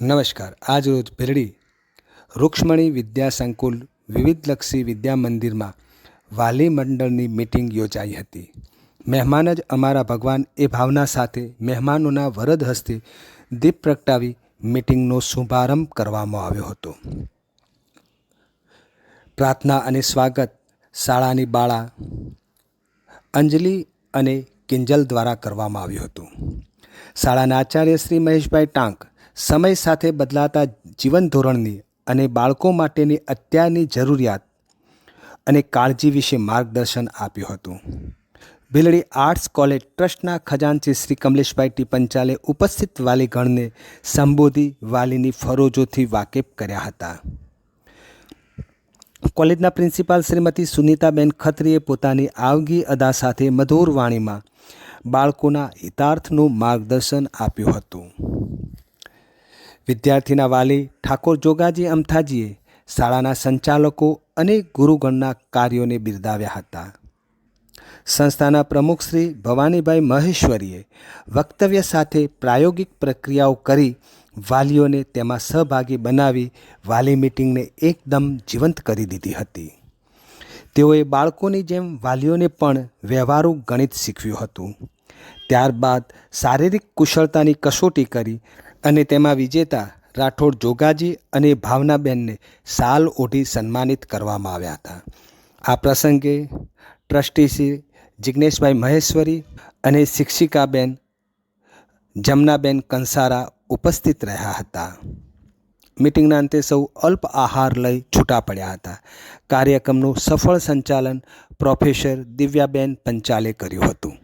નમસ્કાર. આજ રોજ ભેરડી રૂક્ષ્મણી વિદ્યા સંકુલ વિવિધલક્ષી વિદ્યા મંદિરમાં વાલી મંડળની મિટિંગ યોજાઈ હતી. મહેમાન જ અમારા ભગવાન એ ભાવના સાથે મહેમાનોના વરદ હસ્તે દીપ પ્રગટાવી મિટિંગનો શુભારંભ કરવામાં આવ્યો હતો. પ્રાર્થના અને સ્વાગત શાળાની બાળા અંજલિ અને કિંજલ દ્વારા કરવામાં આવ્યું હતું. શાળાના આચાર્ય શ્રી મહેશભાઈ ટાંક સમય સાથે બદલાતા જીવન ધોરણની અને બાળકો માટેની અત્યારની જરૂરિયાત અને કાળજી વિશે માર્ગદર્શન આપ્યું હતું. ભીલડી આર્ટ્સ કોલેજ ટ્રસ્ટના ખજાનચી શ્રી કમલેશભાઈ ટી પંચાલે ઉપસ્થિત વાલીગણને સંબોધી વાલીની ફરજોથી વાકેફ કર્યા હતા. કોલેજના પ્રિન્સિપાલ શ્રીમતી સુનીતાબેન ખત્રીએ પોતાની આગવી અદા સાથે મધુર વાણીમાં બાળકોના હિતાર્થનું માર્ગદર્શન આપ્યું હતું. વિદ્યાર્થીના વાલી ઠાકોર જોગાજી અમથાજીએ શાળાના સંચાલકો અને ગુરુગણના કાર્યોને બિરદાવ્યા હતા. સંસ્થાના પ્રમુખ શ્રી ભવાનીભાઈ મહેશ્વરીએ વક્તવ્ય સાથે પ્રાયોગિક પ્રક્રિયાઓ કરી વાલીઓને તેમાં સહભાગી બનાવી વાલી મિટિંગને એકદમ જીવંત કરી દીધી હતી. તેઓએ બાળકોની જેમ વાલીઓને પણ વ્યવહારુ ગણિત શીખવ્યું હતું. ત્યારબાદ શારીરિક કુશળતાની કસોટી કરી અને તેમાં વિજેતા રાઠોડ જોગાજી અને ભાવનાબેનને શાલ ઓઢી સન્માનિત કરવામાં આવ્યા હતા. આ પ્રસંગે ટ્રસ્ટી શ્રી જિજ્ઞેશભાઈ મહેશ્વરી અને શિક્ષિકાબેન જમનાબેન કંસારા ઉપસ્થિત રહ્યા હતા. મિટિંગના અંતે સૌ અલ્પ આહાર લઈ છૂટા પડ્યા હતા. કાર્યક્રમનું સફળ સંચાલન પ્રોફેસર દિવ્યાબેન પંચાલે કર્યું હતું.